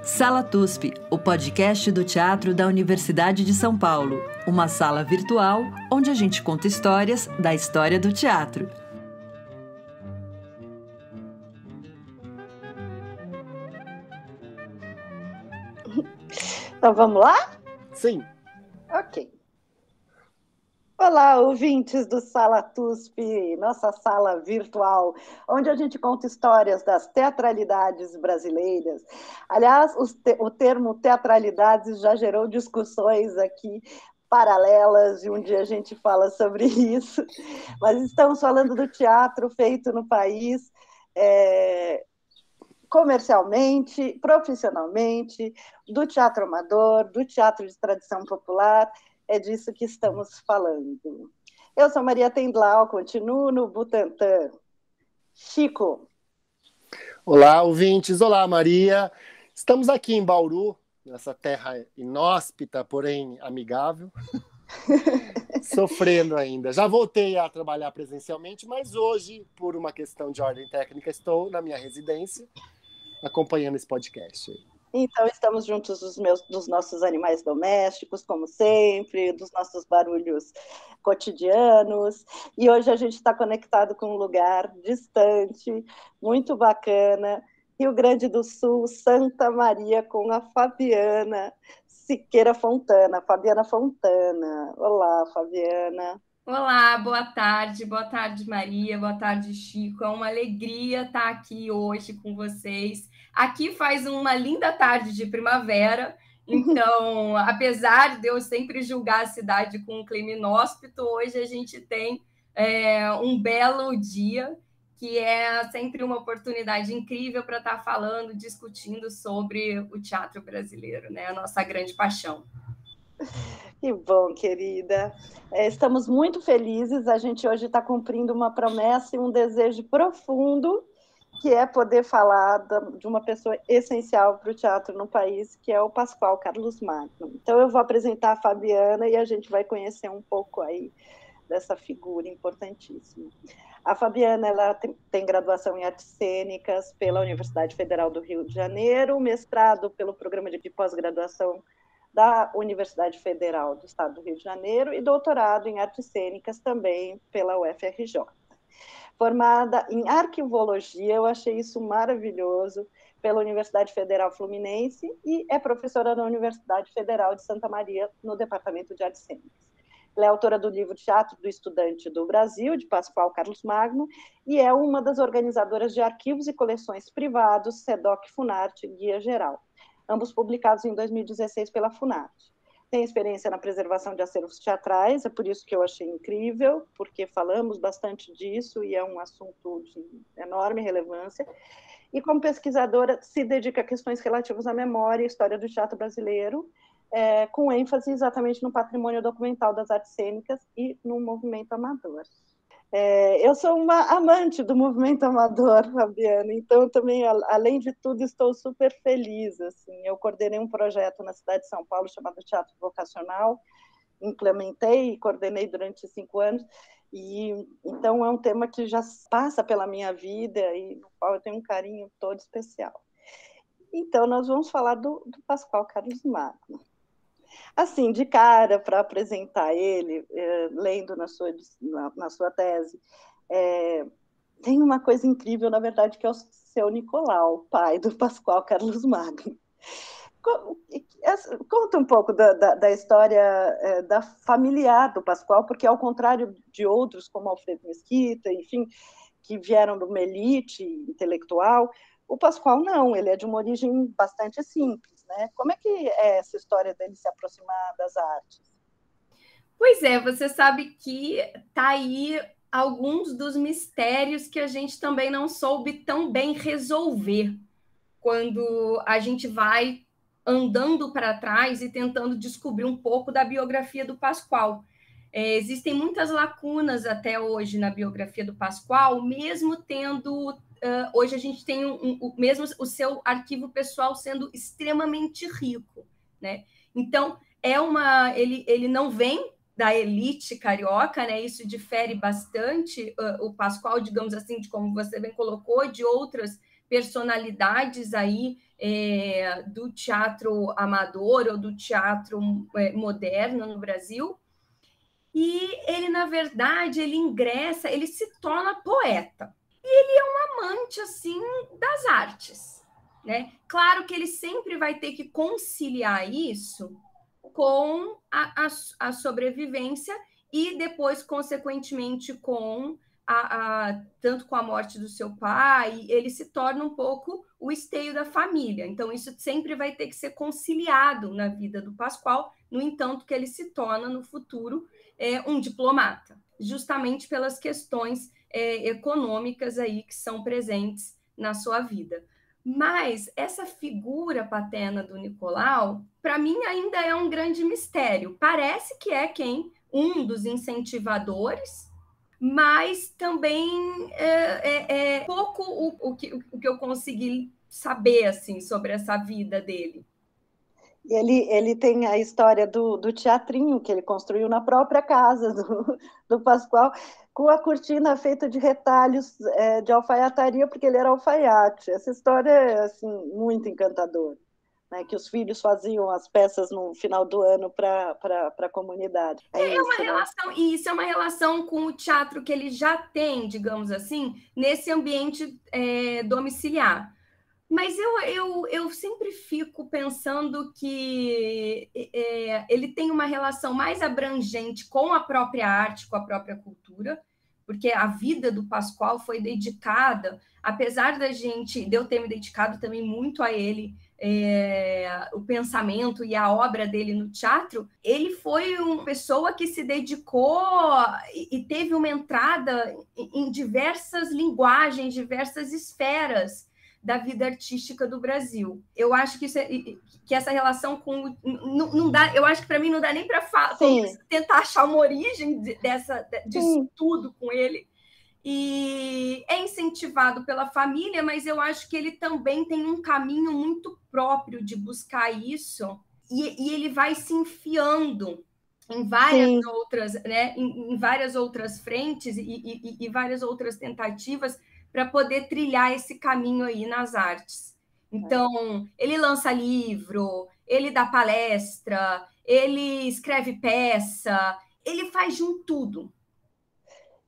Sala TUSP, o podcast do teatro da Universidade de São Paulo. Uma sala virtual onde a gente conta histórias da história do teatro. Então vamos lá? Sim. Ok. Olá, ouvintes do Sala TUSP, nossa sala virtual, onde a gente conta histórias das teatralidades brasileiras. Aliás, o termo teatralidades já gerou discussões aqui paralelas, e um dia a gente fala sobre isso. Mas estamos falando do teatro feito no país, comercialmente, profissionalmente, do teatro amador, do teatro de tradição popular. É disso que estamos falando. Eu sou Maria Tendlau, continuo no Butantã. Chico. Olá, ouvintes. Olá, Maria. Estamos aqui em Bauru, nessa terra inóspita, porém amigável. Sofrendo ainda. Já voltei a trabalhar presencialmente, mas hoje, por uma questão de ordem técnica, estou na minha residência, acompanhando esse podcast. Então, estamos juntos dos nossos animais domésticos, como sempre, dos nossos barulhos cotidianos. E hoje a gente está conectado com um lugar distante, muito bacana, Rio Grande do Sul, Santa Maria, com a Fabiana Siqueira Fontana. Fabiana Fontana. Olá, Fabiana. Olá, boa tarde, Maria, boa tarde, Chico. É uma alegria estar aqui hoje com vocês. Aqui faz uma linda tarde de primavera, então, apesar de eu sempre julgar a cidade com um clima inóspito, hoje a gente tem um belo dia, que é sempre uma oportunidade incrível para estar falando, discutindo sobre o teatro brasileiro, né? A nossa grande paixão. Que bom, querida. Estamos muito felizes. A gente hoje está cumprindo uma promessa e um desejo profundo, que é poder falar de uma pessoa essencial para o teatro no país, que é o Pascoal Carlos Magno. Então, eu vou apresentar a Fabiana e a gente vai conhecer um pouco aí dessa figura importantíssima. A Fabiana, ela tem graduação em Artes Cênicas pela Universidade Federal do Rio de Janeiro, mestrado pelo Programa de Pós-Graduação da Universidade Federal do Estado do Rio de Janeiro e doutorado em Artes Cênicas também pela UFRJ. Formada em Arquivologia, eu achei isso maravilhoso, pela Universidade Federal Fluminense e é professora da Universidade Federal de Santa Maria, no Departamento de Artes Cênicas. Ela é autora do livro Teatro do Estudante do Brasil, de Pascoal Carlos Magno, e é uma das organizadoras de arquivos e coleções privados, SEDOC Funarte, Guia Geral, ambos publicados em 2016 pela Funarte. Tem experiência na preservação de acervos teatrais, é por isso que eu achei incrível, porque falamos bastante disso e é um assunto de enorme relevância. E como pesquisadora, se dedica a questões relativas à memória e história do teatro brasileiro, com ênfase exatamente no patrimônio documental das artes cênicas e no movimento amador. Eu sou uma amante do movimento amador, Fabiana, então também, além de tudo, estou super feliz. Assim. Eu coordenei um projeto na cidade de São Paulo chamado Teatro Vocacional, implementei e coordenei durante 5 anos, e então é um tema que já passa pela minha vida e no qual eu tenho um carinho todo especial. Então, nós vamos falar do Pascoal Carlos Magno. Assim, de cara, para apresentar ele, lendo na sua tese, tem uma coisa incrível, na verdade, que é o seu Nicolau, pai do Pascoal Carlos Magno. Conta um pouco da história da familiar do Pascoal, porque, ao contrário de outros, como Alfredo Mesquita, enfim, que vieram de uma elite intelectual, o Pascoal não, ele é de uma origem bastante simples, né? Como é que é essa história dele se aproximar das artes? Pois é, você sabe que está aí alguns dos mistérios que a gente também não soube tão bem resolver quando a gente vai andando para trás e tentando descobrir um pouco da biografia do Pascoal. Existem muitas lacunas até hoje na biografia do Pascoal, mesmo tendo... hoje a gente tem mesmo o seu arquivo pessoal sendo extremamente rico, né? Então, ele não vem da elite carioca, né? Isso difere bastante o Pascoal, digamos assim, de como você bem colocou, de outras personalidades aí do teatro amador ou do teatro moderno no Brasil. E ele, na verdade, ele se torna poeta. E ele é um amante, assim, das artes, né? Claro que ele sempre vai ter que conciliar isso com a sobrevivência e depois, consequentemente, com tanto com a morte do seu pai, ele se torna um pouco o esteio da família. Então, isso sempre vai ter que ser conciliado na vida do Pascoal, no entanto, que ele se torna, no futuro, um diplomata, justamente pelas questões econômicas aí que são presentes na sua vida. Mas essa figura paterna do Nicolau, para mim, ainda é um grande mistério. Parece que é um dos incentivadores, mas também é pouco o que eu consegui saber assim, sobre essa vida dele. Ele tem a história do teatrinho que ele construiu na própria casa do Pascoal, com a cortina feita de retalhos de alfaiataria, porque ele era alfaiate. Essa história é assim, muito encantadora, né? Que os filhos faziam as peças no final do ano para a comunidade. Uma relação, e isso é uma relação com o teatro que ele já tem, digamos assim, nesse ambiente domiciliar. Mas eu sempre fico pensando que ele tem uma relação mais abrangente com a própria arte, com a própria cultura, porque a vida do Pascoal foi dedicada, apesar de eu ter me dedicado também muito a ele, o pensamento e a obra dele no teatro, ele foi uma pessoa que se dedicou e teve uma entrada em diversas linguagens, diversas esferas da vida artística do Brasil. Eu acho que essa relação com não dá, eu acho que para mim não dá nem para tentar achar uma origem disso tudo com ele. E é incentivado pela família, mas eu acho que ele também tem um caminho muito próprio de buscar isso, e ele vai se enfiando em várias outras, né, em várias outras frentes e várias outras tentativas para poder trilhar esse caminho aí nas artes. Então, ele lança livro, ele dá palestra, ele escreve peça, ele faz de um tudo.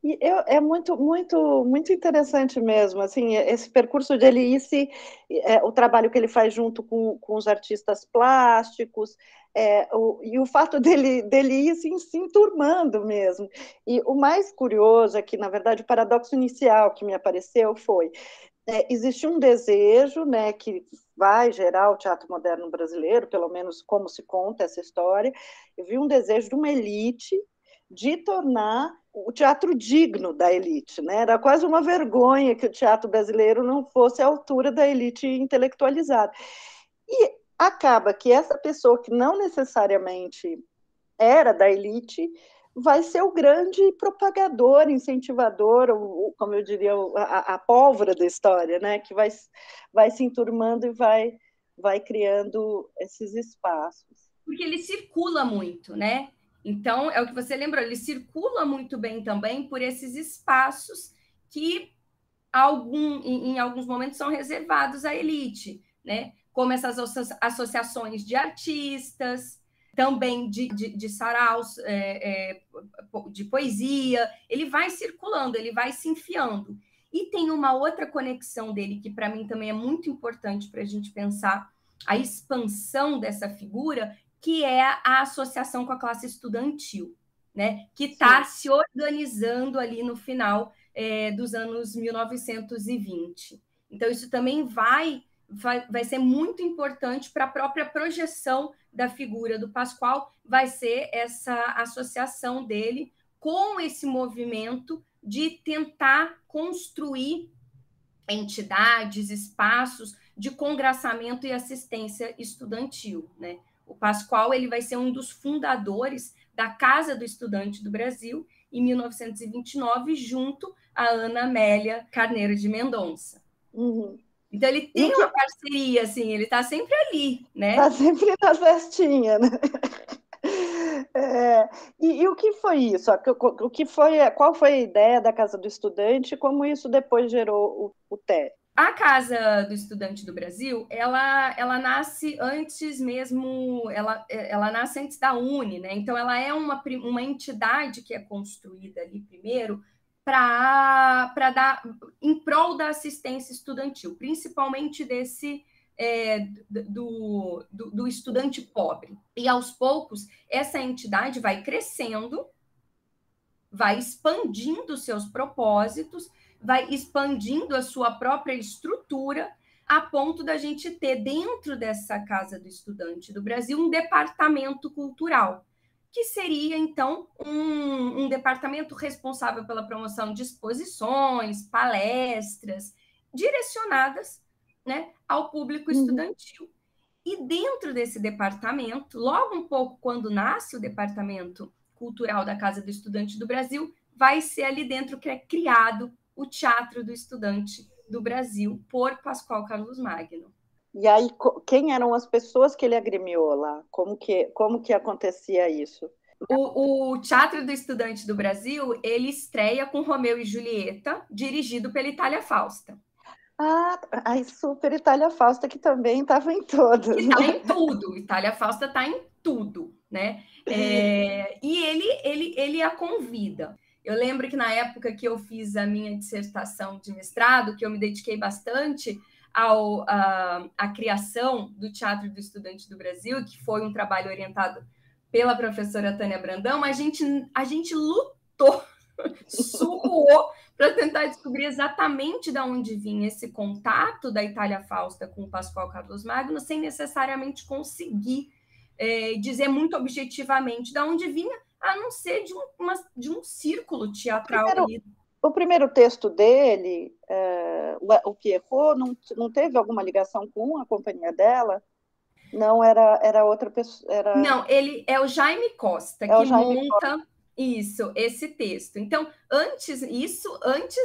E é muito, muito, muito interessante mesmo, assim, esse percurso de ele ir o trabalho que ele faz junto com os artistas plásticos, e o fato dele ir se enturmando mesmo. E o mais curioso é que, na verdade, o paradoxo inicial que me apareceu foi, existe um desejo, né, que vai gerar o teatro moderno brasileiro, pelo menos como se conta essa história. Eu vi um desejo de uma elite de tornar o teatro digno da elite, né? Era quase uma vergonha que o teatro brasileiro não fosse à altura da elite intelectualizada. E acaba que essa pessoa que não necessariamente era da elite vai ser o grande propagador, incentivador, como eu diria, a pólvora da história, né? Que vai se enturmando e vai criando esses espaços. Porque ele circula muito, né? Então, é o que você lembrou, ele circula muito bem também por esses espaços que em alguns momentos são reservados à elite, né? Como essas associações de artistas, também de saraus, de poesia. Ele vai circulando, ele vai se enfiando. E tem uma outra conexão dele que, para mim, também é muito importante para a gente pensar a expansão dessa figura, que é a associação com a classe estudantil, né? Que está se organizando ali no final dos anos 1920. Então, isso também vai ser muito importante para a própria projeção da figura do Pascoal, vai ser essa associação dele com esse movimento de tentar construir entidades, espaços de congraçamento e assistência estudantil, né? O Pascoal ele vai ser um dos fundadores da Casa do Estudante do Brasil, em 1929, junto a Ana Amélia Carneiro de Mendonça. Uhum. Então, ele tem uma parceria, assim, ele está sempre ali, né? Está sempre na festinha, né? E o que foi isso? Qual foi a ideia da Casa do Estudante e como isso depois gerou o TER? A Casa do Estudante do Brasil, ela nasce antes mesmo, ela nasce antes da UNE, né? Então, ela é uma entidade que é construída ali primeiro para dar em prol da assistência estudantil, principalmente do estudante pobre. E aos poucos, essa entidade vai crescendo, vai expandindo seus propósitos, vai expandindo a sua própria estrutura, a ponto da gente ter dentro dessa Casa do Estudante do Brasil um departamento cultural, que seria, então, um departamento responsável pela promoção de exposições, palestras, direcionadas, né, ao público estudantil. E dentro desse departamento, logo um pouco quando nasce o Departamento Cultural da Casa do Estudante do Brasil, vai ser ali dentro que é criado o Teatro do Estudante do Brasil, por Pascoal Carlos Magno. E aí, quem eram as pessoas que ele agremiou lá? Como que acontecia isso? O Teatro do Estudante do Brasil, ele estreia com Romeu e Julieta, dirigido pela Itália Fausta. Ah, super Itália Fausta, que também estava em todas. Que está em tudo, Itália Fausta está em tudo, né? E ele a convida. Eu lembro que na época que eu fiz a minha dissertação de mestrado, que eu me dediquei bastante à criação do Teatro do Estudante do Brasil, que foi um trabalho orientado pela professora Tânia Brandão, a gente lutou, suou para tentar descobrir exatamente de onde vinha esse contato da Itália Fausta com o Pascoal Carlos Magno, sem necessariamente conseguir dizer muito objetivamente de onde vinha, a não ser de um círculo teatral. O primeiro texto dele, o Pierrot, não teve alguma ligação com a companhia dela? Não, era outra pessoa. Não, ele é o Jaime Costa, que monta esse texto. Então, antes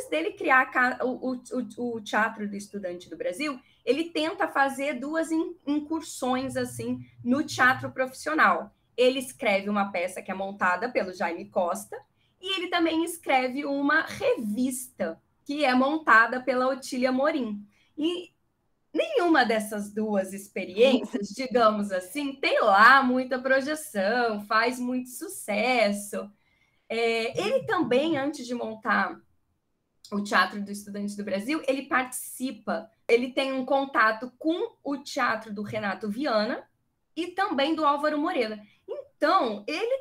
dele criar o Teatro do Estudante do Brasil, ele tenta fazer duas incursões assim no teatro profissional. Ele escreve uma peça que é montada pelo Jaime Costa e ele também escreve uma revista que é montada pela Otília Morim. E nenhuma dessas duas experiências, digamos assim, tem lá muita projeção, faz muito sucesso. Ele também, antes de montar o Teatro do Estudante do Brasil, ele participa, ele tem um contato com o teatro do Renato Viana e também do Álvaro Moreira. Então, ele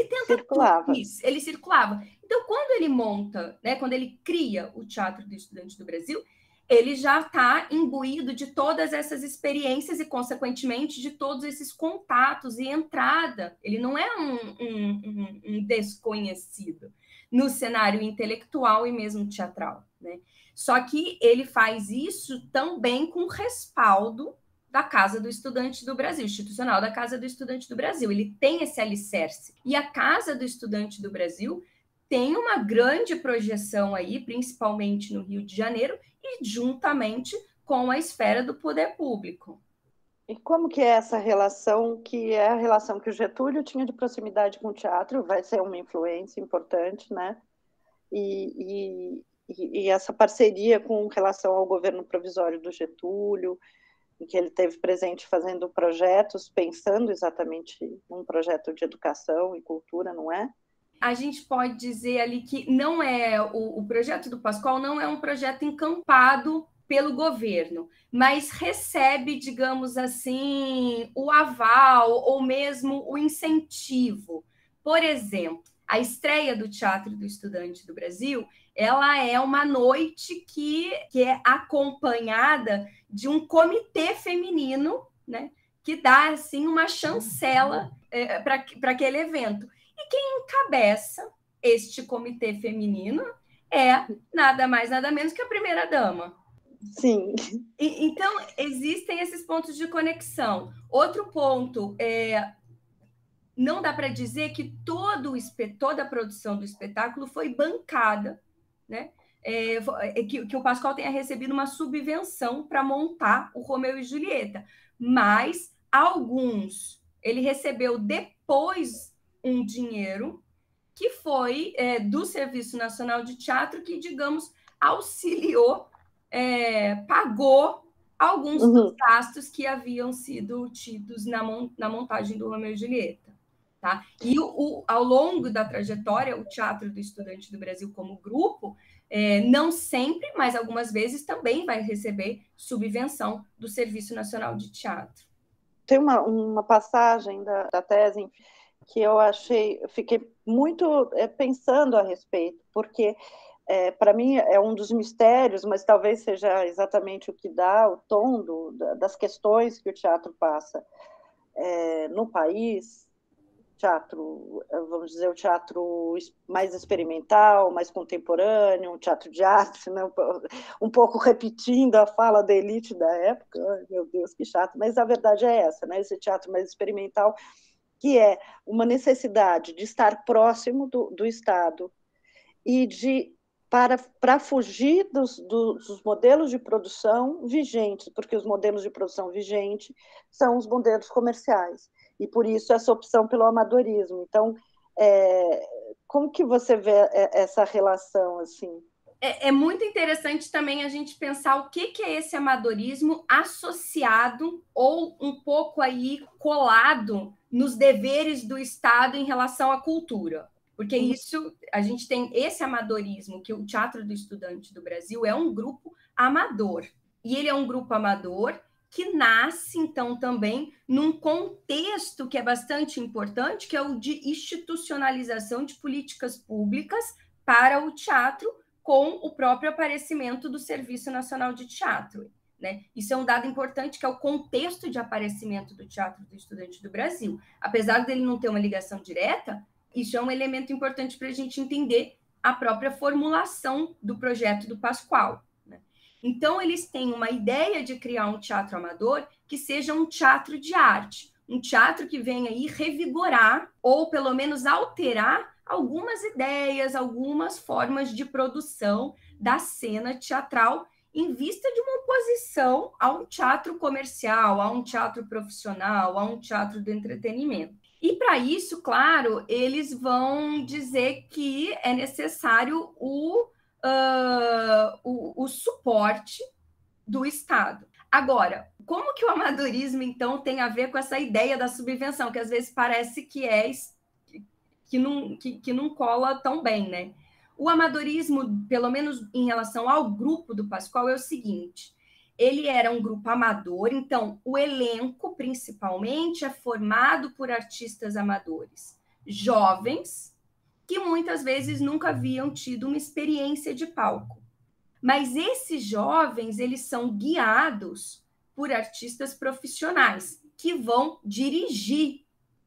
tenta circulava. Isso, ele circulava. Então, quando ele monta, né, quando ele cria o Teatro do Estudante do Brasil, ele já está imbuído de todas essas experiências e, consequentemente, de todos esses contatos e entrada. Ele não é um desconhecido no cenário intelectual e mesmo teatral, né? Só que ele faz isso também com respaldo da Casa do Estudante do Brasil, institucional da Casa do Estudante do Brasil. Ele tem esse alicerce. E a Casa do Estudante do Brasil tem uma grande projeção aí, principalmente no Rio de Janeiro, e juntamente com a esfera do poder público. E como que é essa relação, que é a relação que o Getúlio tinha de proximidade com o teatro, vai ser uma influência importante, né? E essa parceria com relação ao governo provisório do Getúlio, em que ele teve presente fazendo projetos, pensando exatamente num projeto de educação e cultura, não é? A gente pode dizer ali que não é o projeto do Pascoal não é um projeto encampado pelo governo, mas recebe, digamos assim, o aval ou mesmo o incentivo. Por exemplo, a estreia do Teatro do Estudante do Brasil, ela é uma noite que é acompanhada de um comitê feminino, né, que dá assim uma chancela para aquele evento. E quem encabeça este comitê feminino é nada mais, nada menos que a primeira-dama. Sim. Então, existem esses pontos de conexão. Outro ponto, não dá para dizer que toda a produção do espetáculo foi bancada, né? Que o Pascoal tenha recebido uma subvenção para montar o Romeu e Julieta, mas alguns ele recebeu depois um dinheiro que foi do Serviço Nacional de Teatro, que, digamos, auxiliou pagou alguns dos gastos que haviam sido tidos na montagem do Romeu e Julieta. Tá? E ao longo da trajetória, o Teatro do Estudante do Brasil, como grupo, não sempre, mas algumas vezes também vai receber subvenção do Serviço Nacional de Teatro. Tem uma passagem da tese que eu fiquei muito pensando a respeito, porque para mim é um dos mistérios, mas talvez seja exatamente o que dá o tom das questões que o teatro passa no país. Teatro, vamos dizer, o teatro mais experimental, mais contemporâneo, um teatro de arte, né? Um pouco repetindo a fala da elite da época. Ai, meu Deus, que chato, mas a verdade é essa, né? Esse teatro mais experimental, que é uma necessidade de estar próximo do Estado e para fugir dos modelos de produção vigentes, porque os modelos de produção vigentes são os modelos comerciais. E por isso essa opção pelo amadorismo. Então, como que você vê essa relação assim? É muito interessante também a gente pensar o que é esse amadorismo associado ou um pouco aí colado nos deveres do Estado em relação à cultura. Porque isso, a gente tem esse amadorismo, que o Teatro do Estudante do Brasil é um grupo amador. E ele é um grupo amador que nasce, então, também num contexto que é bastante importante, que é o de institucionalização de políticas públicas para o teatro, com o próprio aparecimento do Serviço Nacional de Teatro. Né? Isso é um dado importante, que é o contexto de aparecimento do Teatro do Estudante do Brasil. Apesar dele não ter uma ligação direta, isso é um elemento importante para a gente entender a própria formulação do projeto do Pascoal. Então, eles têm uma ideia de criar um teatro amador que seja um teatro de arte, um teatro que venha aí revigorar ou, pelo menos, alterar algumas ideias, algumas formas de produção da cena teatral em vista de uma oposição a um teatro comercial, a um teatro profissional, a um teatro do entretenimento. E, para isso, claro, eles vão dizer que é necessário o suporte do Estado. Agora, como que o amadorismo, então, tem a ver com essa ideia da subvenção, que às vezes parece que não cola tão bem, né? O amadorismo, pelo menos em relação ao grupo do Pascoal, é o seguinte: ele era um grupo amador, então o elenco, principalmente, é formado por artistas amadores, jovens, que muitas vezes nunca haviam tido uma experiência de palco. Mas esses jovens, eles são guiados por artistas profissionais que vão dirigir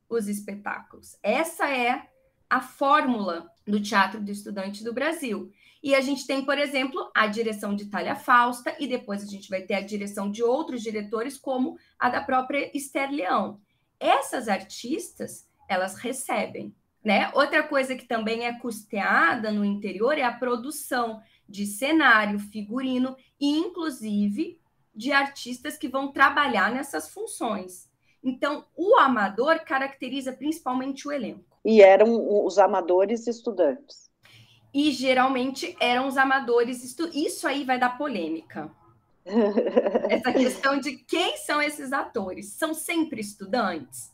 os espetáculos. Essa é a fórmula do Teatro do Estudante do Brasil. E a gente tem, por exemplo, a direção de Thalia Fausta, e depois a gente vai ter a direção de outros diretores, como a da própria Esther Leão. Essas artistas, elas recebem. Né? Outra coisa que também é custeada no interior é a produção de cenário, figurino e, inclusive, de artistas que vão trabalhar nessas funções. Então, o amador caracteriza principalmente o elenco. E eram os amadores estudantes. E, geralmente, eram os amadores estudantes. Isso aí vai dar polêmica. Essa questão de quem são esses atores. São sempre estudantes?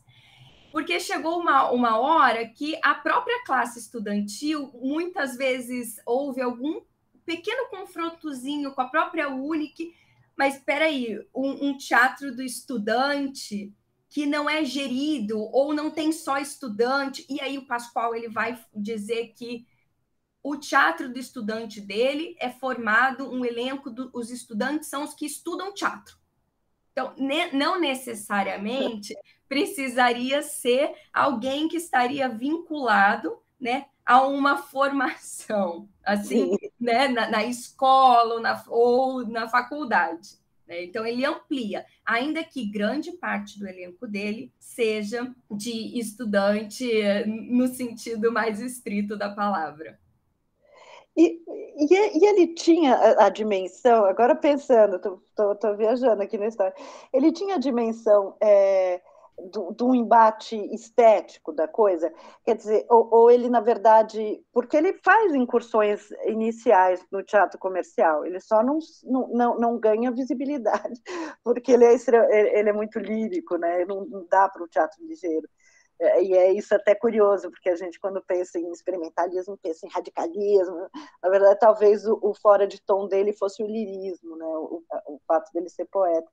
Porque chegou uma hora que a própria classe estudantil, muitas vezes, houve algum pequeno confrontozinho com a própria UNIC, mas espera aí, um teatro do estudante que não é gerido ou não tem só estudante, e aí o Pascoal ele vai dizer que o teatro do estudante dele é formado, um elenco, os estudantes são os que estudam teatro. Então, não necessariamente precisaria ser alguém que estaria vinculado, né, a uma formação, assim, né, na escola ou na faculdade. Né? Então, ele amplia, ainda que grande parte do elenco dele seja de estudante no sentido mais estrito da palavra. E ele tinha a dimensão, agora pensando, estou viajando aqui na história, ele tinha a dimensão do embate estético da coisa? Quer dizer, ou ele, na verdade... Porque ele faz incursões iniciais no teatro comercial, ele só não ganha visibilidade, porque ele é muito lírico, né? Não dá para o teatro ligeiro. E é isso até curioso, porque a gente, quando pensa em experimentalismo, pensa em radicalismo. Na verdade, talvez o fora de tom dele fosse o lirismo, né? O fato dele ser poeta.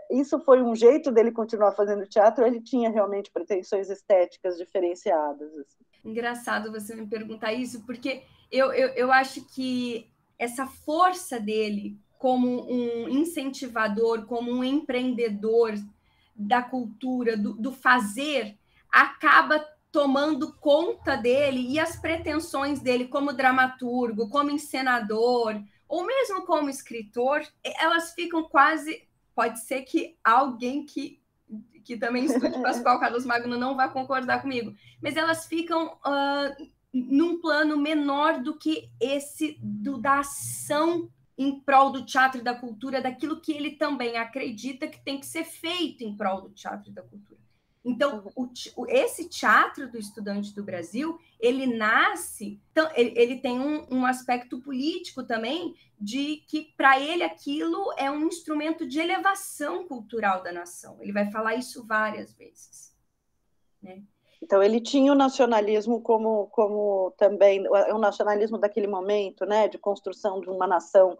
Isso foi um jeito dele continuar fazendo teatro, ou ele tinha realmente pretensões estéticas diferenciadas? Assim? Engraçado você me perguntar isso, porque eu acho que essa força dele como um incentivador, como um empreendedor da cultura, do fazer, acaba tomando conta dele, e as pretensões dele como dramaturgo, como encenador, ou mesmo como escritor, elas ficam quase... Pode ser que alguém que também estude Pascoal Carlos Magno não vai concordar comigo, mas elas ficam num plano menor do que esse da ação em prol do teatro e da cultura, daquilo que ele também acredita que tem que ser feito em prol do teatro e da cultura. Então, esse teatro do Estudante do Brasil, ele nasce... Então, ele tem um aspecto político também, de que, para ele, aquilo é um instrumento de elevação cultural da nação. Ele vai falar isso várias vezes. Né? Então, ele tinha o nacionalismo como também... O nacionalismo daquele momento, né? De construção de uma nação...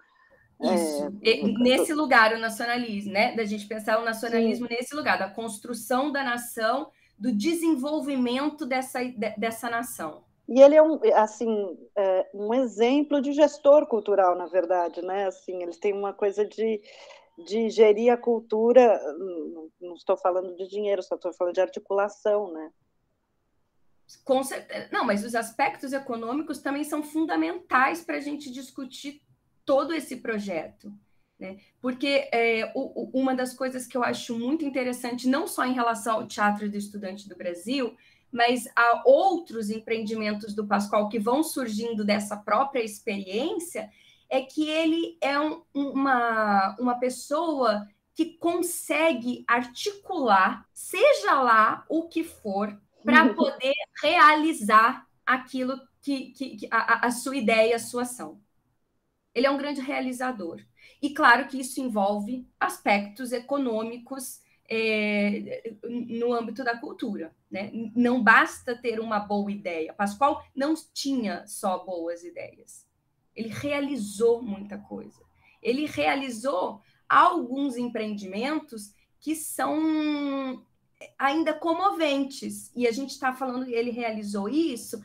Isso, nesse lugar o nacionalismo, né? Da gente pensar o nacionalismo Sim. Nesse lugar, da construção da nação, do desenvolvimento dessa nação. E ele é um exemplo de gestor cultural, na verdade, né? Assim, ele tem uma coisa de gerir a cultura, não estou falando de dinheiro, só estou falando de articulação, né? Com certeza. Não, mas os aspectos econômicos também são fundamentais para a gente discutir todo esse projeto, né? Porque uma das coisas que eu acho muito interessante, não só em relação ao Teatro do Estudante do Brasil, mas a outros empreendimentos do Pascoal que vão surgindo dessa própria experiência, é que ele é uma pessoa que consegue articular, seja lá o que for, para poder realizar aquilo a sua ideia, a sua ação. Ele é um grande realizador. E claro que isso envolve aspectos econômicos no âmbito da cultura. Né? Não basta ter uma boa ideia. Pascoal não tinha só boas ideias. Ele realizou muita coisa. Ele realizou alguns empreendimentos que são ainda comoventes. E a gente está falando que ele realizou isso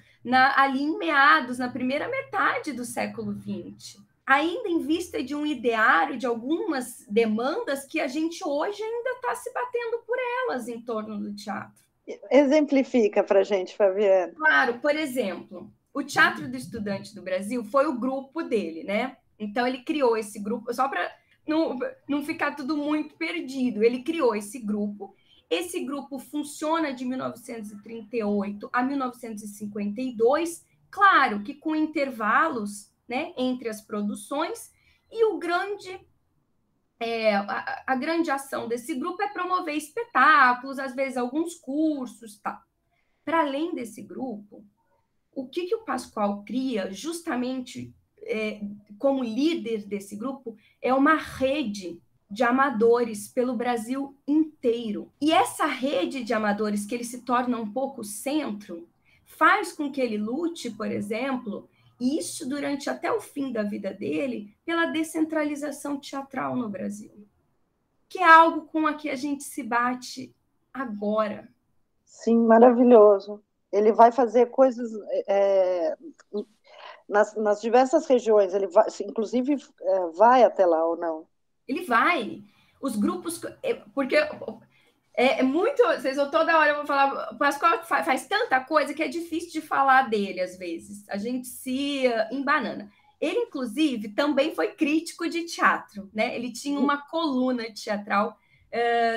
ali em meados, na primeira metade do século XX. Ainda em vista de um ideário, de algumas demandas que a gente hoje ainda está se batendo por elas em torno do teatro. Exemplifica para a gente, Fabiana. Claro, por exemplo, o Teatro do Estudante do Brasil foi o grupo dele, né? Então, ele criou esse grupo, só para não ficar tudo muito perdido, ele criou esse grupo. Esse grupo funciona de 1938 a 1952, claro que com intervalos, né, entre as produções, e a grande ação desse grupo é promover espetáculos, às vezes alguns cursos, tá. Para além desse grupo, o que o Pascoal cria, justamente como líder desse grupo, é uma rede de amadores pelo Brasil inteiro. E essa rede de amadores, que ele se torna um pouco centro, faz com que ele lute, por exemplo, isso durante até o fim da vida dele, pela descentralização teatral no Brasil, que é algo com a que a gente se bate agora. Sim, maravilhoso. Ele vai fazer coisas nas diversas regiões, ele vai, inclusive vai até lá ou não? Ele vai. Os grupos... Porque muito... Toda hora eu vou falar... O Pascoal faz tanta coisa que é difícil de falar dele, às vezes. A gente se embanana. Ele, inclusive, também foi crítico de teatro, né? Ele tinha uma coluna teatral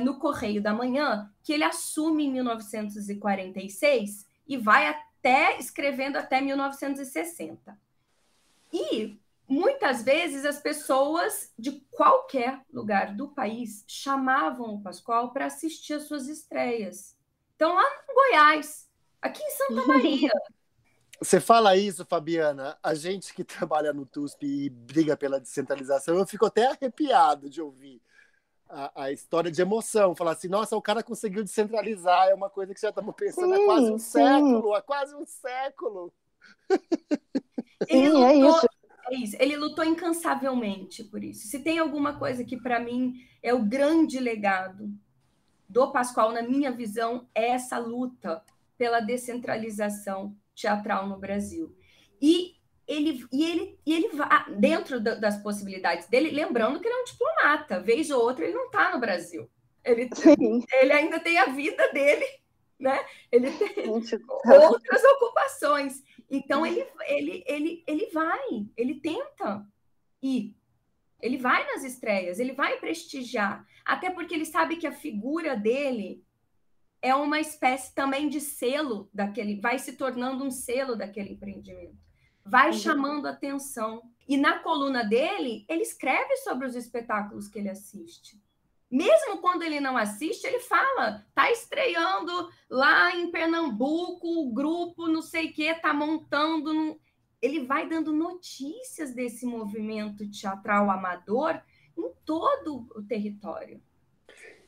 no Correio da Manhã, que ele assume em 1946 e vai escrevendo até 1960. E muitas vezes as pessoas de qualquer lugar do país chamavam o Pascoal para assistir às suas estreias. Então, lá em Goiás, aqui em Santa Maria. Você fala isso, Fabiana, a gente que trabalha no TUSP e briga pela descentralização, eu fico até arrepiado de ouvir a história de emoção. Falar assim, nossa, o cara conseguiu descentralizar, é uma coisa que já estamos pensando há quase um século, há quase um século. Ele lutou, é isso. Ele lutou incansavelmente por isso. Se tem alguma coisa que, para mim, é o grande legado do Pascoal, na minha visão, é essa luta pela descentralização teatral no Brasil. E ele vai, dentro das possibilidades dele, lembrando que ele é um diplomata, vez ou outra ele não está no Brasil. Ele ainda tem a vida dele, né? Ele tem outras ocupações. Então, ele vai, ele tenta ir. Ele vai nas estreias, ele vai prestigiar. Até porque ele sabe que a figura dele é uma espécie também de selo daquele, vai se tornando um selo daquele empreendimento. Vai chamando atenção. E na coluna dele, ele escreve sobre os espetáculos que ele assiste. Mesmo quando ele não assiste, ele fala, tá estreando lá em Pernambuco, o grupo não sei o que, tá montando... Ele vai dando notícias desse movimento teatral amador em todo o território.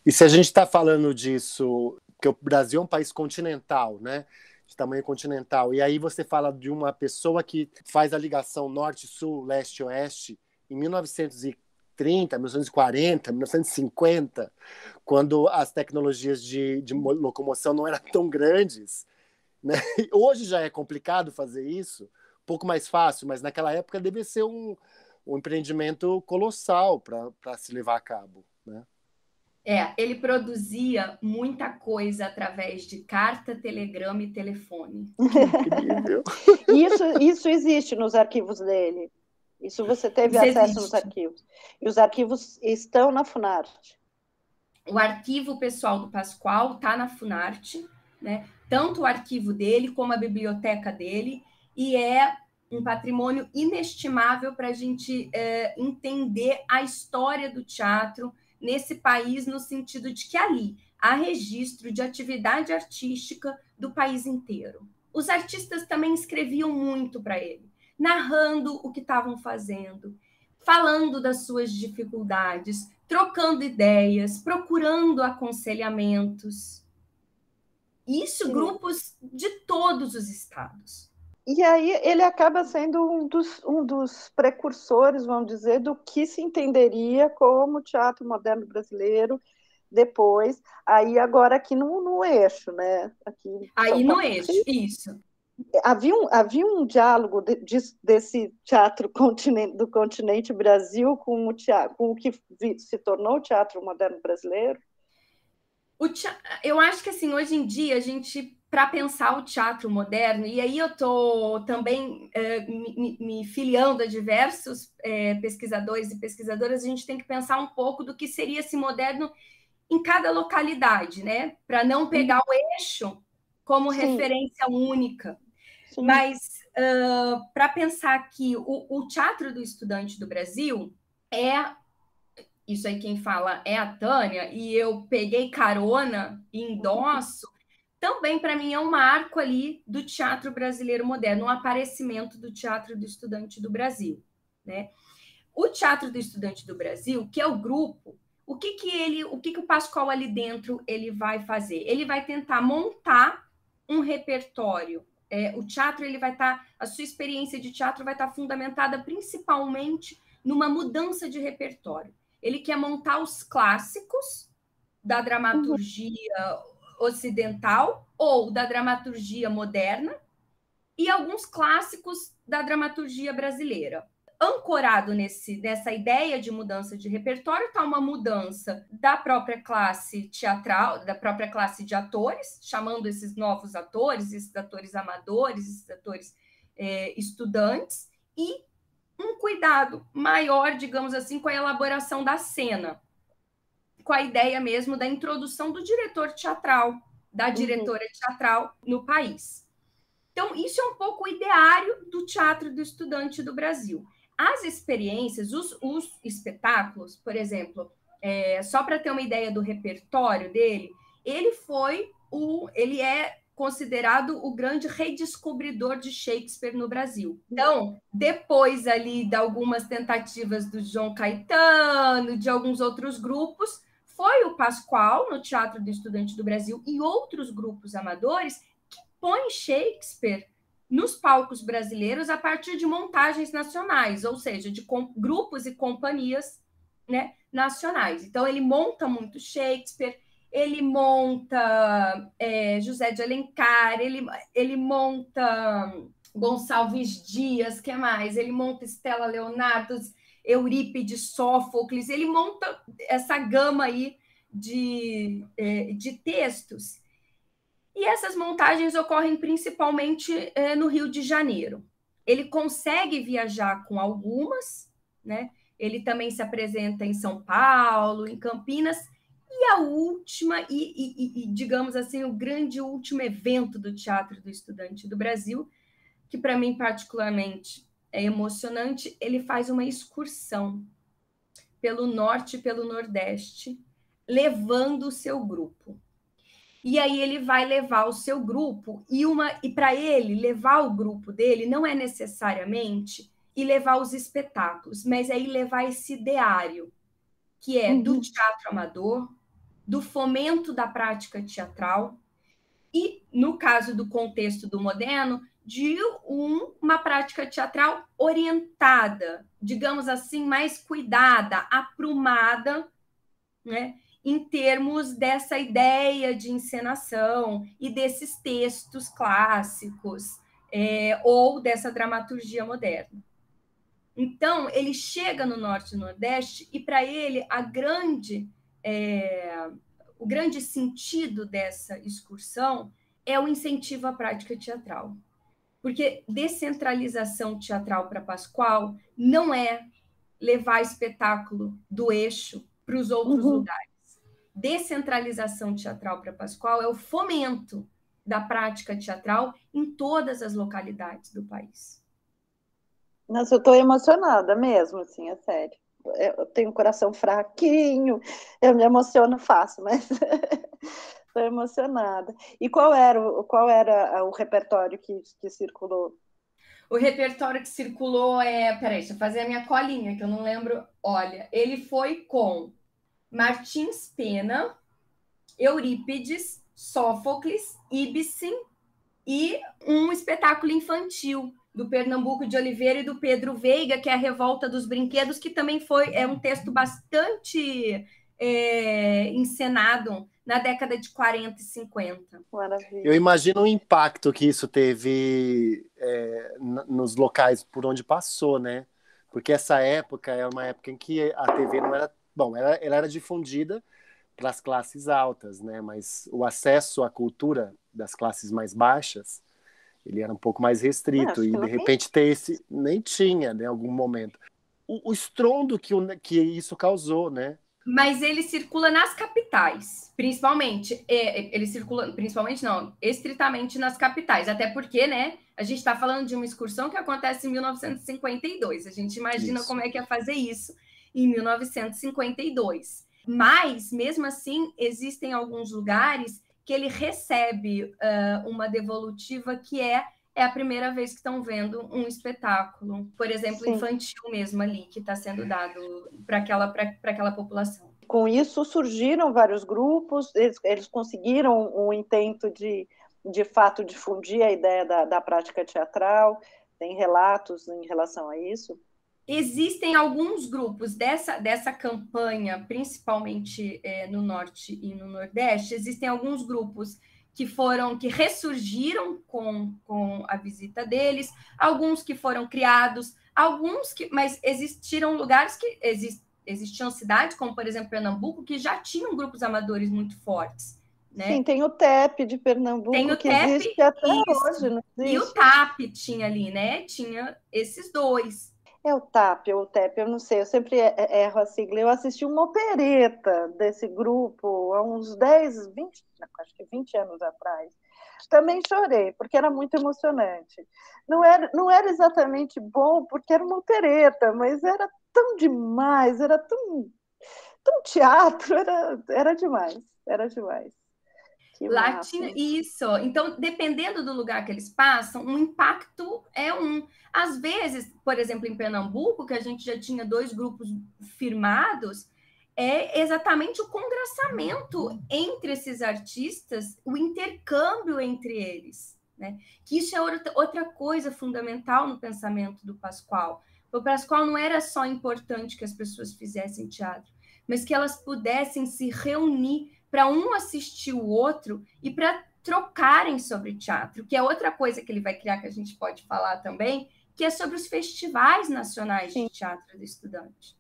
E se a gente está falando disso, porque o Brasil é um país continental, né? De tamanho continental, e aí você fala de uma pessoa que faz a ligação norte-sul, leste-oeste, em 1930, 1940, 1950, quando as tecnologias de locomoção não eram tão grandes, né? Hoje já é complicado fazer isso, um pouco mais fácil, mas naquela época devia ser um empreendimento colossal para se levar a cabo, né? Ele produzia muita coisa através de carta, telegrama e telefone. Incrível. Isso existe nos arquivos dele. Isso você teve acesso nos arquivos. E os arquivos estão na Funarte. O arquivo pessoal do Pascoal está na Funarte, né? Tanto o arquivo dele como a biblioteca dele, e é um patrimônio inestimável para a gente entender a história do teatro nesse país, no sentido de que ali há registro de atividade artística do país inteiro. Os artistas também escreviam muito para ele, narrando o que estavam fazendo, falando das suas dificuldades, trocando ideias, procurando aconselhamentos. Isso, grupos de todos os estados. E aí ele acaba sendo um dos precursores, vamos dizer, do que se entenderia como teatro moderno brasileiro depois, aí agora aqui no eixo, né? Aqui aí no eixo, isso. Havia um diálogo desse teatro do continente Brasil com o que se tornou o teatro moderno brasileiro? Eu acho que assim, hoje em dia, a gente, para pensar o teatro moderno, e aí eu estou também me filiando a diversos pesquisadores e pesquisadoras, a gente tem que pensar um pouco do que seria esse moderno em cada localidade, né? Para não pegar o eixo como referência única. Sim. Mas para pensar que o teatro do estudante do Brasil isso aí quem fala é a Tânia, e eu peguei carona e endosso, também para mim é um marco ali do teatro brasileiro moderno, um aparecimento do teatro do estudante do Brasil, né? O teatro do estudante do Brasil, que é o grupo, o que o Pascoal ali dentro ele vai fazer? Ele vai tentar montar um repertório. O teatro ele vai estar, a sua experiência de teatro vai estar fundamentada principalmente numa mudança de repertório. Ele quer montar os clássicos da dramaturgia ocidental ou da dramaturgia moderna e alguns clássicos da dramaturgia brasileira. Ancorado nessa ideia de mudança de repertório está uma mudança da própria classe teatral, da própria classe de atores, chamando esses novos atores, esses atores amadores, esses atores estudantes, e um cuidado maior, digamos assim, com a elaboração da cena, com a ideia mesmo da introdução do diretor teatral, da diretora teatral no país. Então, isso é um pouco o ideário do teatro do estudante do Brasil. As experiências, os espetáculos, por exemplo, só para ter uma ideia do repertório dele, ele é considerado o grande redescobridor de Shakespeare no Brasil. Então, depois ali de algumas tentativas do João Caetano, de alguns outros grupos, foi o Pascoal, no Teatro do Estudante do Brasil, e outros grupos amadores que põem Shakespeare nos palcos brasileiros a partir de montagens nacionais, ou seja, de grupos e companhias, né, nacionais. Então, ele monta muito Shakespeare, ele monta José de Alencar, ele monta Gonçalves Dias, que mais? Ele monta Estela Leonardo, Eurípides, Sófocles, ele monta essa gama aí de textos. E essas montagens ocorrem principalmente no Rio de Janeiro. Ele consegue viajar com algumas, né? Ele também se apresenta em São Paulo, em Campinas, e a última, digamos assim, o grande último evento do Teatro do Estudante do Brasil, que para mim particularmente é emocionante, ele faz uma excursão pelo Norte e pelo Nordeste, levando o seu grupo. E aí ele vai levar o seu grupo, e para ele levar o grupo dele não é necessariamente ir levar os espetáculos, mas é ir levar esse ideário, que é do teatro amador, do fomento da prática teatral e, no caso do contexto do moderno, de uma prática teatral orientada, digamos assim, mais cuidada, aprumada, né, em termos dessa ideia de encenação e desses textos clássicos, ou dessa dramaturgia moderna. Então, ele chega no Norte e Nordeste e, para ele, o grande sentido dessa excursão é o incentivo à prática teatral. Porque descentralização teatral para Pascoal não é levar espetáculo do eixo para os outros lugares. Descentralização teatral para Pascoal é o fomento da prática teatral em todas as localidades do país. Nossa, eu estou emocionada mesmo, assim, é sério. Eu tenho um coração fraquinho, eu me emociono fácil, mas estou emocionada. E qual era o repertório que circulou? O repertório que circulou Peraí, deixa eu fazer a minha colinha, que eu não lembro. Olha, ele foi com Martins Pena, Eurípides, Sófocles, Ibsen e um espetáculo infantil do Pernambuco de Oliveira e do Pedro Veiga, que é a Revolta dos Brinquedos, que também é um texto bastante encenado na década de 40 e 50. Maravilha. Eu imagino o impacto que isso teve nos locais por onde passou, né? Porque essa época é uma época em que a TV não era... Bom, ela era difundida para as classes altas, né? Mas o acesso à cultura das classes mais baixas, ele era um pouco mais restrito, e de repente nem tinha, né, em algum momento. O estrondo que isso causou, né? Mas ele circula nas capitais, principalmente. Ele circula, principalmente não, estritamente nas capitais, até porque, né, a gente está falando de uma excursão que acontece em 1952. A gente imagina como é que ia fazer isso em 1952. Mas, mesmo assim, existem alguns lugares que ele recebe uma devolutiva que é a primeira vez que estão vendo um espetáculo, por exemplo, Sim. infantil mesmo ali, que está sendo dado para aquela população. Com isso surgiram vários grupos, eles conseguiram um intento de fato difundir a ideia da prática teatral. Tem relatos em relação a isso? Existem alguns grupos dessa campanha, principalmente no Norte e no Nordeste, existem alguns grupos que ressurgiram com a visita deles, alguns que foram criados, mas existiram lugares que existiam cidades, como por exemplo Pernambuco, que já tinham grupos amadores muito fortes. Né? Sim, tem o TEP de Pernambuco, que existe até hoje. Não existe? E o TAP tinha ali, né? Tinha esses dois. É o TAP ou o TEP, eu não sei, eu sempre erro a sigla. Eu assisti uma opereta desse grupo há uns 10, 20, acho que 20 anos atrás. Também chorei, porque era muito emocionante. Não era exatamente bom, porque era uma opereta, mas era tão demais, era tão teatro, era demais, era demais. Que Lá massa. tinha isso. Então, dependendo do lugar que eles passam, o impacto é um. Às vezes, por exemplo, em Pernambuco, que a gente já tinha 2 grupos firmados, é exatamente o congraçamento entre esses artistas, o intercâmbio entre eles, né? Que isso é outra coisa fundamental no pensamento do Pascoal. O Pascoal não era só importante que as pessoas fizessem teatro, mas que elas pudessem se reunir para um assistir o outro e para trocarem sobre teatro, que é outra coisa que ele vai criar, que a gente pode falar também, que é sobre os festivais nacionais de teatro do estudante.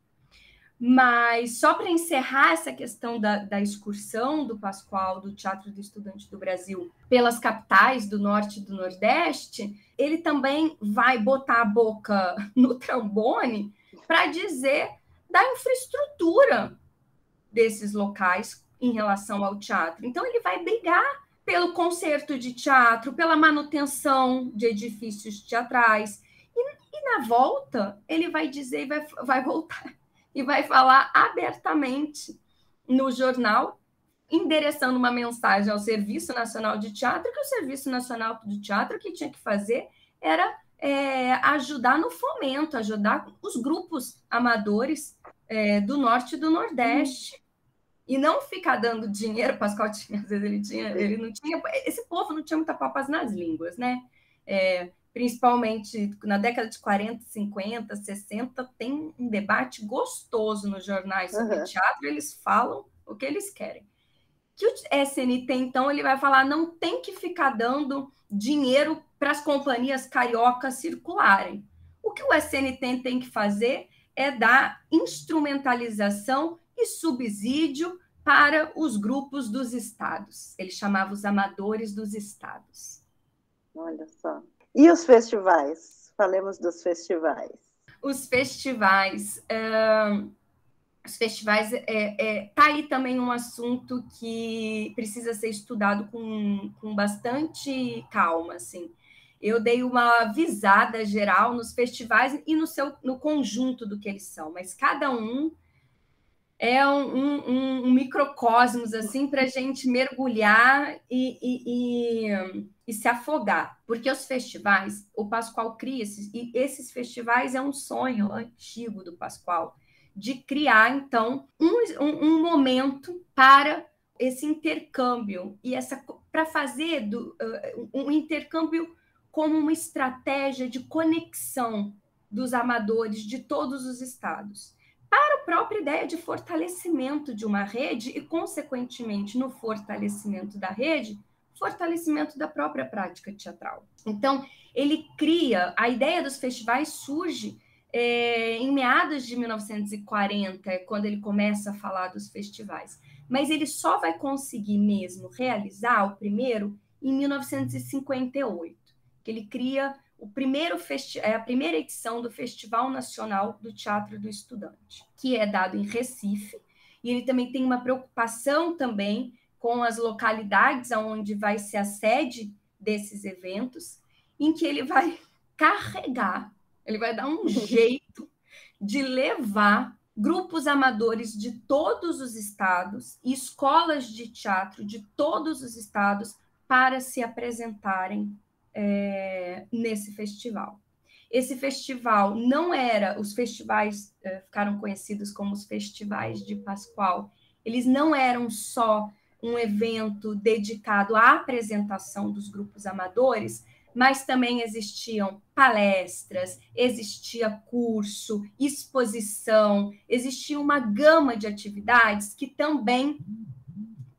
Mas, só para encerrar essa questão da excursão do Pascoal, do Teatro do Estudante do Brasil, pelas capitais do Norte e do Nordeste, ele também vai botar a boca no trombone para dizer da infraestrutura desses locais em relação ao teatro. Então, ele vai brigar pelo concerto de teatro, pela manutenção de edifícios teatrais. E na volta, ele vai dizer e vai voltar e vai falar abertamente no jornal, endereçando uma mensagem ao Serviço Nacional de Teatro, que o Serviço Nacional de Teatro que tinha que fazer era ajudar no fomento, ajudar os grupos amadores do Norte e do Nordeste. E não ficar dando dinheiro, Pascoal tinha, às vezes ele não tinha, esse povo não tinha muita papas nas línguas, né? Principalmente na década de 40, 50, 60, tem um debate gostoso nos jornais sobre teatro, eles falam o que eles querem. Que o SNT, então, ele vai falar, não tem que ficar dando dinheiro para as companhias cariocas circularem. O que o SNT tem que fazer é dar instrumentalização e subsídio para os grupos dos estados. Ele chamava os amadores dos estados. Olha só. E os festivais? Falemos dos festivais. Os festivais... tá aí também um assunto que precisa ser estudado com bastante calma, assim. Eu dei uma visada geral nos festivais e no conjunto do que eles são, mas cada um é um microcosmos, assim, para a gente mergulhar e se afogar. Porque os festivais, o Pascoal cria esses festivais, é um sonho antigo do Pascoal, de criar, então, um momento para esse intercâmbio, e para fazer um intercâmbio como uma estratégia de conexão dos amadores de todos os estados, para a própria ideia de fortalecimento de uma rede e, consequentemente, no fortalecimento da rede, fortalecimento da própria prática teatral. Então, ele cria, a ideia dos festivais surge em meados de 1940, quando ele começa a falar dos festivais. Mas ele só vai conseguir mesmo realizar o primeiro em 1958, que ele cria a primeira edição do Festival Nacional do Teatro do Estudante, que é dado em Recife, e ele também tem uma preocupação também com as localidades onde vai ser a sede desses eventos, em que ele vai carregar, ele vai dar um jeito de levar grupos amadores de todos os estados e escolas de teatro de todos os estados para se apresentarem nesse festival. Esse festival não era... Os festivais ficaram conhecidos como os festivais de Pascoal. Eles não eram só um evento dedicado à apresentação dos grupos amadores, mas também existiam palestras, existia curso, exposição, existia uma gama de atividades que também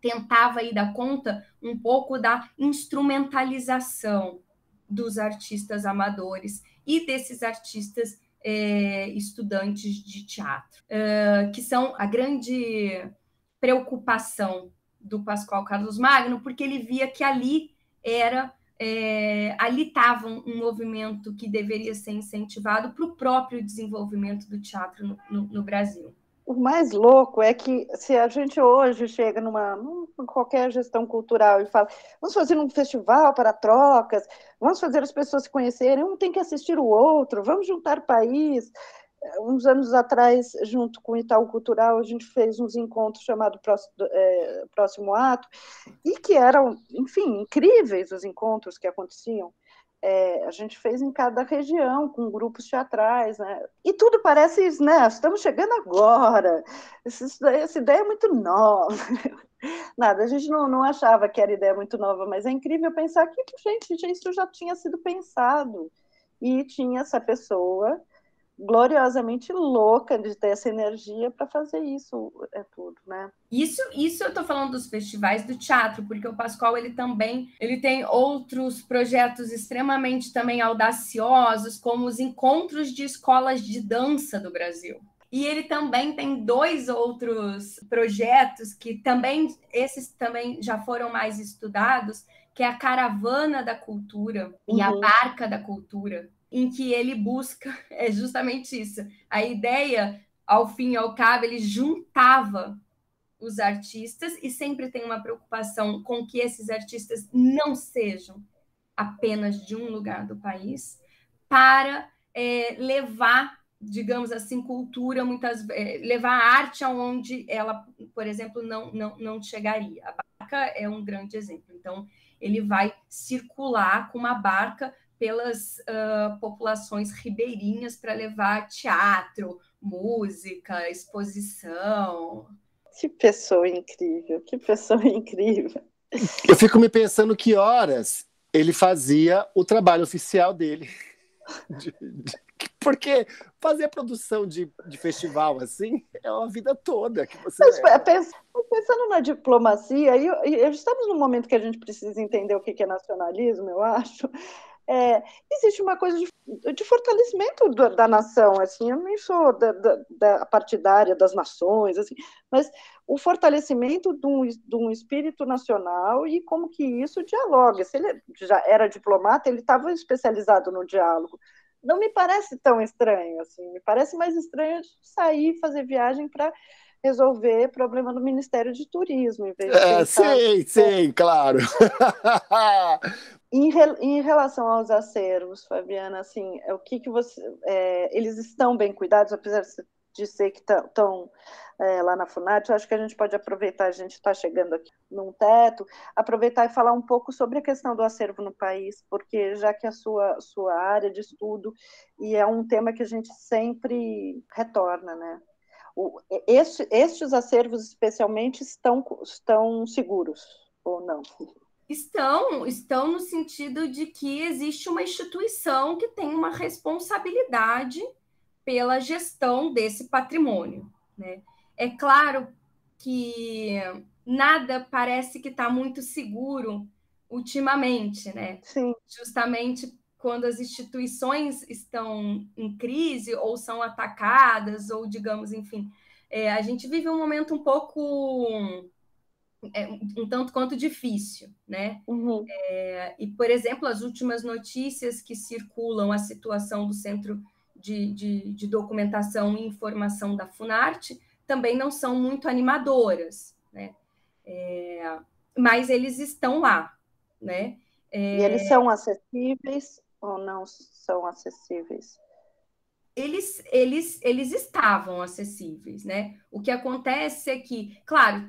tentava aí dar conta um pouco da instrumentalização dos artistas amadores e desses artistas estudantes de teatro, que são a grande preocupação do Pascoal Carlos Magno, porque ele via que ali era ali estava um movimento que deveria ser incentivado para o próprio desenvolvimento do teatro no Brasil. O mais louco é que se a gente hoje chega numa qualquer gestão cultural e fala, vamos fazer um festival para trocas, vamos fazer as pessoas se conhecerem, um tem que assistir o outro, vamos juntar país. Uns anos atrás, junto com o Itaú Cultural, a gente fez uns encontros chamados Próximo Ato, e que eram, enfim, incríveis os encontros que aconteciam. A gente fez em cada região, com grupos teatrais, né? E tudo parece, né? Estamos chegando agora, essa ideia é muito nova. Nada, a gente não achava que era ideia muito nova, mas é incrível pensar que, gente, isso já tinha sido pensado. E tinha essa pessoa gloriosamente louca de ter essa energia para fazer isso, tudo, né? Isso eu estou falando dos festivais do teatro, porque o Pascoal ele tem outros projetos extremamente também audaciosos, como os encontros de escolas de dança do Brasil. E ele também tem 2 outros projetos que também, esses também já foram mais estudados, que é a Caravana da Cultura e a Barca da Cultura, em que ele busca justamente isso. A ideia, ao fim e ao cabo, ele juntava os artistas e sempre tem uma preocupação com que esses artistas não sejam apenas de um lugar do país, para levar, digamos assim, cultura, levar a arte aonde ela, por exemplo, não chegaria. A barca é um grande exemplo. Então, ele vai circular com uma barca pelas populações ribeirinhas para levar teatro, música, exposição. Que pessoa incrível, que pessoa incrível. Eu fico me pensando que horas ele fazia o trabalho oficial dele. Porque fazer a produção de festival assim é uma vida toda que você pensando na diplomacia, e estamos num momento que a gente precisa entender o que é nacionalismo, eu acho. Existe uma coisa de fortalecimento da nação, assim, eu nem sou da partidária das nações, assim, mas o fortalecimento de um espírito nacional e como que isso dialoga. Se ele já era diplomata, ele estava especializado no diálogo. Não me parece tão estranho, assim, me parece mais estranho sair, fazer viagem para resolver problema do Ministério de Turismo, em vez de pensar... Sim, claro. Em relação aos acervos, Fabiana, assim, o que você... eles estão bem cuidados, apesar de ser que estão lá na Funarte. Eu acho que a gente pode aproveitar, a gente está chegando aqui num teto, aproveitar e falar um pouco sobre a questão do acervo no país, porque já que é a sua área de estudo, e é um tema que a gente sempre retorna, né? Estes acervos, especialmente, estão seguros, ou não? Estão no sentido de que existe uma instituição que tem uma responsabilidade pela gestão desse patrimônio, né? É claro que nada parece que está muito seguro ultimamente, né? Sim. Justamente quando as instituições estão em crise ou são atacadas, ou, digamos, enfim, a gente vive um momento um pouco... um tanto quanto difícil, né? Uhum. E, por exemplo, as últimas notícias que circulam a situação do Centro de Documentação e Informação da Funarte também não são muito animadoras, né? Mas eles estão lá, né? E eles são acessíveis ou não são acessíveis? Eles estavam acessíveis, né? O que acontece é que, claro,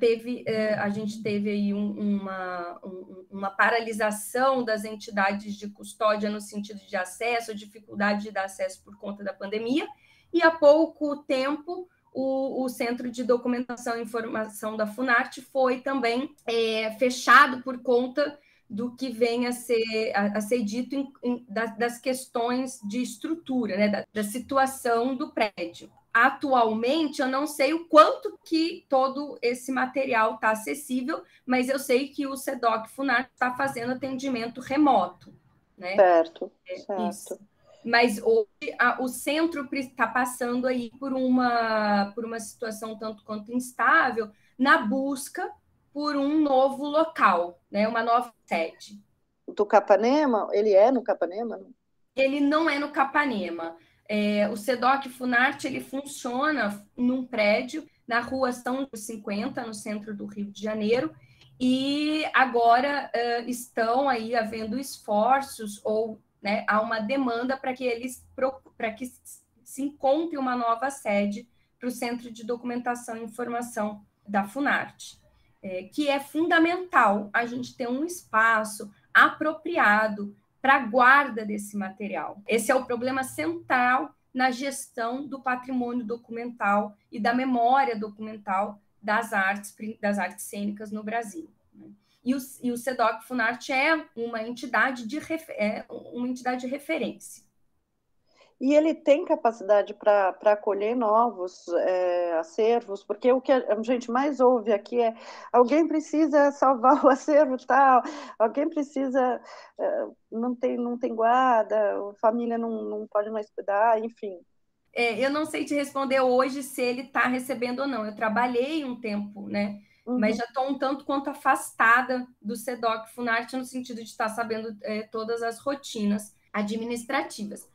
a gente teve aí uma paralisação das entidades de custódia no sentido de acesso, dificuldade de dar acesso por conta da pandemia, e há pouco tempo o Centro de Documentação e Informação da Funarte foi também fechado por conta do que vem a ser dito das questões de estrutura, né, da situação do prédio. Atualmente, eu não sei o quanto que todo esse material está acessível, mas eu sei que o SEDOC Funarte está fazendo atendimento remoto, né? Certo. Isso. Mas hoje o centro está passando aí por uma situação tanto quanto instável na busca por um novo local, né? Uma nova sede. do Capanema, ele é no Capanema? Ele não é no Capanema. O SEDOC Funarte, ele funciona num prédio na rua São 50, no centro do Rio de Janeiro, e agora estão aí havendo esforços, ou né, há uma demanda para que se encontre uma nova sede para o Centro de Documentação e Informação da Funarte, que é fundamental a gente ter um espaço apropriado para a guarda desse material. Esse é o problema central na gestão do patrimônio documental e da memória documental das artes cênicas no Brasil. E o SEDOC Funarte é uma entidade de referência. E ele tem capacidade para acolher novos acervos, porque o que a gente mais ouve aqui é alguém precisa salvar o acervo tal, alguém precisa, não tem guarda, a família não pode mais cuidar, enfim. Eu não sei te responder hoje se ele está recebendo ou não. Eu trabalhei um tempo, né? Mas já estou um tanto quanto afastada do SEDOC Funarte, no sentido de estar sabendo todas as rotinas administrativas.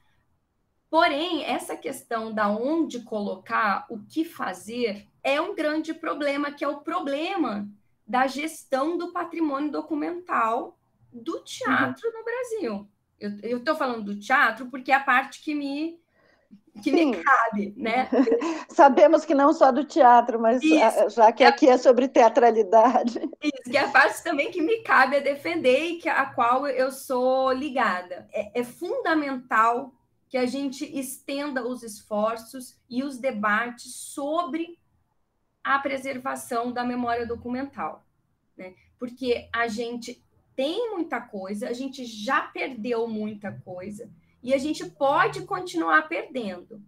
Porém, essa questão da onde colocar, o que fazer, é um grande problema, que é o problema da gestão do patrimônio documental do teatro no Brasil. Eu estou falando do teatro porque é a parte que me cabe, né? Sabemos que não só do teatro, mas já que aqui é sobre teatralidade. Isso, que é a parte também que me cabe a defender e a qual eu sou ligada. É fundamental que a gente estenda os esforços e os debates sobre a preservação da memória documental, né? Porque a gente tem muita coisa, a gente já perdeu muita coisa, e a gente pode continuar perdendo.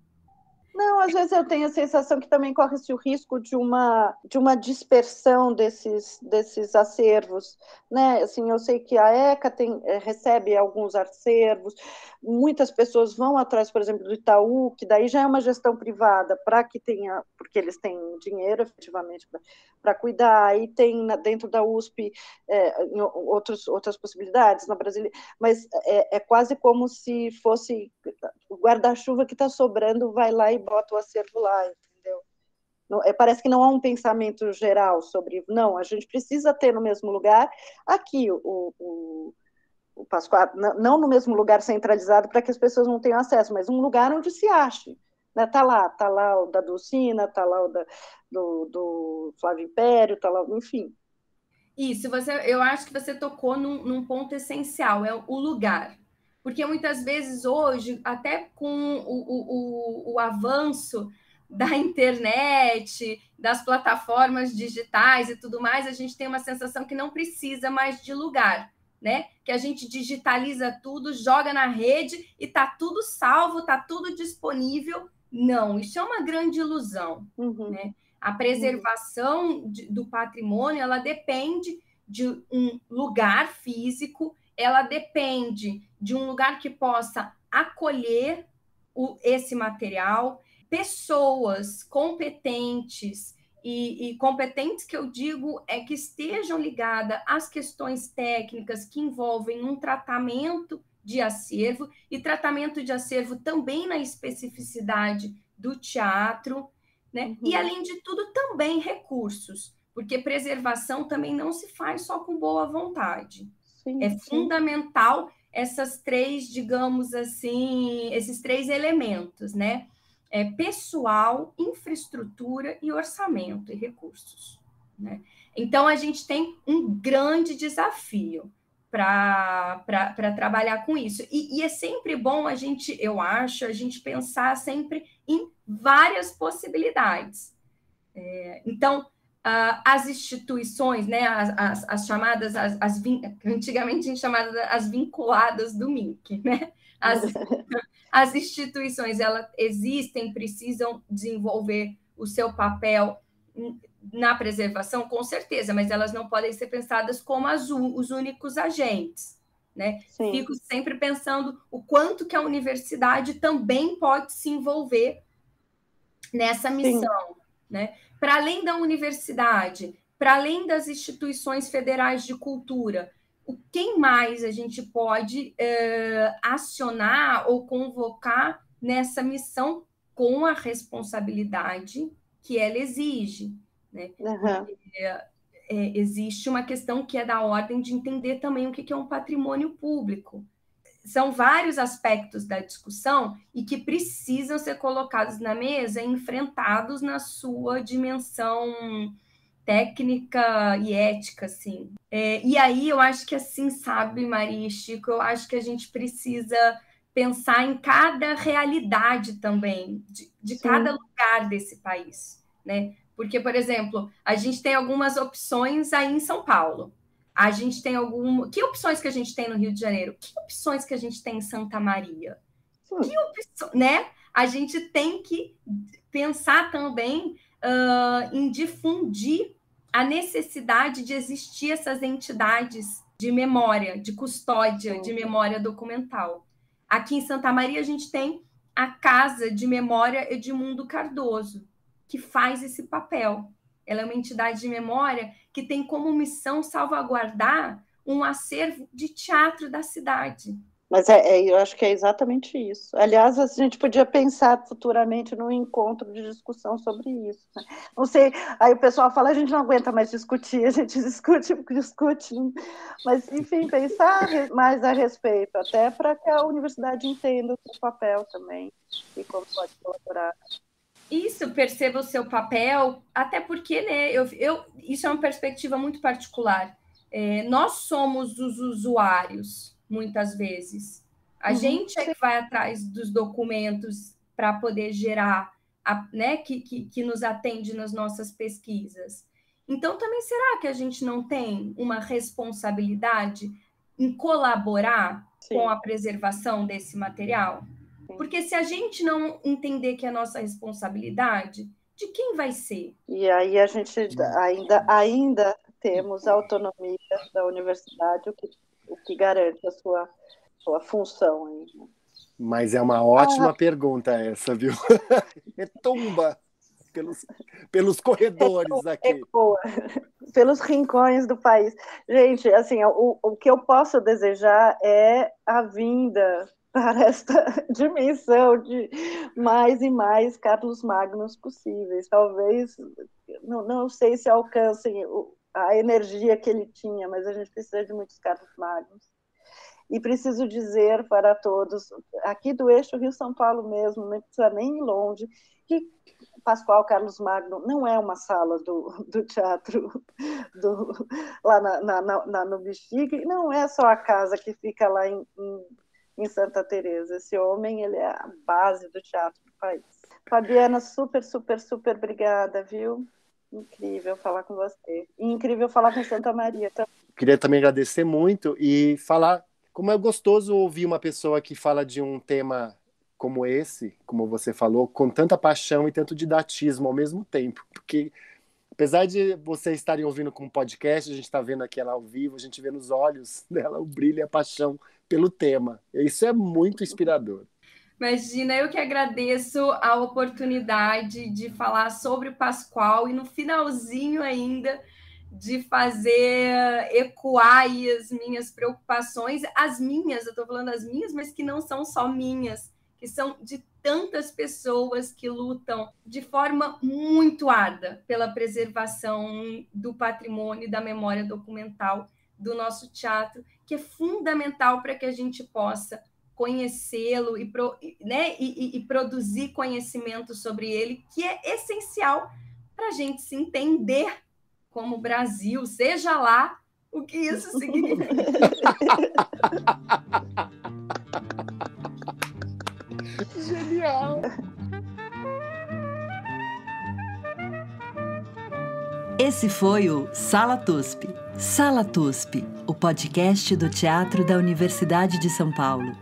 Não, às vezes eu tenho a sensação que também corre-se o risco de uma dispersão desses acervos, né? Assim, eu sei que a ECA recebe alguns acervos, muitas pessoas vão atrás, por exemplo, do Itaú, que daí já é uma gestão privada, porque eles têm dinheiro, efetivamente, para cuidar, e tem dentro da USP outras possibilidades, na Brasília, mas é quase como se fosse o guarda-chuva que está sobrando, vai lá e bota o acervo lá, entendeu? Parece que não há um pensamento geral sobre, não, a gente precisa ter no mesmo lugar, aqui o Pascoal, não no mesmo lugar centralizado para que as pessoas não tenham acesso, mas um lugar onde se ache, né? Tá lá o da Dulcina, tá lá o do Flávio Império, tá lá, enfim. Isso, eu acho que você tocou num ponto essencial, é o lugar. Porque muitas vezes hoje, até com o avanço da internet, das plataformas digitais e tudo mais, a gente tem uma sensação que não precisa mais de lugar, né? Que a gente digitaliza tudo, joga na rede e tá tudo salvo, tá tudo disponível. Não, isso é uma grande ilusão, né? A preservação do patrimônio, ela depende de um lugar físico, ela depende de um lugar que possa acolher esse material, pessoas competentes, e competentes que eu digo é que estejam ligadas às questões técnicas que envolvem um tratamento de acervo, e tratamento de acervo também na especificidade do teatro, né? E, além de tudo, também recursos, porque preservação também não se faz só com boa vontade. Sim. Fundamental essas três, digamos assim, esses três elementos, né? Pessoal, infraestrutura e orçamento e recursos, né? Então, a gente tem um grande desafio para trabalhar com isso. E é sempre bom eu acho, a gente pensar sempre em várias possibilidades. Então, as instituições, né, as chamadas, antigamente a gente chamava as vinculadas do MINC, né? As instituições, elas existem, precisam desenvolver o seu papel na preservação, com certeza, mas elas não podem ser pensadas como os únicos agentes, né? Sim. Fico sempre pensando o quanto que a universidade também pode se envolver nessa missão, sim, né? Para além da universidade, para além das instituições federais de cultura, quem mais a gente pode acionar ou convocar nessa missão com a responsabilidade que ela exige, né? Porque, existe uma questão que é da ordem de entender também o que é um patrimônio público. São vários aspectos da discussão e que precisam ser colocados na mesa e enfrentados na sua dimensão técnica e ética, assim. E aí eu acho que assim, sabe, Maria e Chico, eu acho que a gente precisa pensar em cada realidade também, de cada lugar desse país, né? Porque, por exemplo, a gente tem algumas opções aí em São Paulo. A gente tem Que opções que a gente tem no Rio de Janeiro? Que opções que a gente tem em Santa Maria? Que opções, né? A gente tem que pensar também em difundir a necessidade de existir essas entidades de memória, de custódia, de memória documental. Aqui em Santa Maria, a gente tem a Casa de Memória Edmundo Cardoso, que faz esse papel. Ela é uma entidade de memória que tem como missão salvaguardar um acervo de teatro da cidade. Mas eu acho que é exatamente isso. Aliás, a gente podia pensar futuramente num encontro de discussão sobre isso, né? Não sei, aí o pessoal fala, a gente não aguenta mais discutir, a gente discute, mas, enfim, pensar mais a respeito, até para que a universidade entenda o seu papel também e como pode colaborar. Isso, perceba o seu papel, até porque, né, isso é uma perspectiva muito particular. Nós somos os usuários, muitas vezes. A gente é que vai atrás dos documentos para poder gerar, né, que nos atende nas nossas pesquisas. Então, também será que a gente não tem uma responsabilidade em colaborar com a preservação desse material? Porque se a gente não entender que é nossa responsabilidade, de quem vai ser? E aí a gente ainda temos a autonomia da universidade, o que garante a sua função aí, né? Mas é uma ótima pergunta essa, viu? Retumba pelos corredores aqui. Ecoa, pelos rincões do país. Gente, assim, o que eu posso desejar é a vinda para esta dimensão de mais e mais Carlos Magnos possíveis. Talvez, não sei se alcancem a energia que ele tinha, mas a gente precisa de muitos Carlos Magnos. E preciso dizer para todos, aqui do eixo Rio-São Paulo mesmo, não precisa nem ir longe, que Pascoal Carlos Magno não é uma sala do teatro lá no Bexiga, não é só a casa que fica lá em Santa Teresa. Esse homem, ele é a base do teatro do país. Fabiana, super, super, super obrigada, viu? Incrível falar com você. E incrível falar com Santa Maria também. Queria também agradecer muito e falar como é gostoso ouvir uma pessoa que fala de um tema como esse, como você falou, com tanta paixão e tanto didatismo ao mesmo tempo. Porque, apesar de vocês estarem ouvindo com um podcast, a gente está vendo aqui ela ao vivo, a gente vê nos olhos dela o brilho e a paixão pelo tema. Isso é muito inspirador. Imagina, eu que agradeço a oportunidade de falar sobre o Pascoal e no finalzinho ainda de fazer ecoar aí as minhas preocupações, eu estou falando as minhas, mas que não são só minhas, que são de tantas pessoas que lutam de forma muito árdua pela preservação do patrimônio e da memória documental do nosso teatro, que é fundamental para que a gente possa conhecê-lo e produzir conhecimento sobre ele, que é essencial para a gente se entender como Brasil, seja lá o que isso significa. Genial! Esse foi o Sala TUSP. Sala TUSP, o podcast do Teatro da Universidade de São Paulo.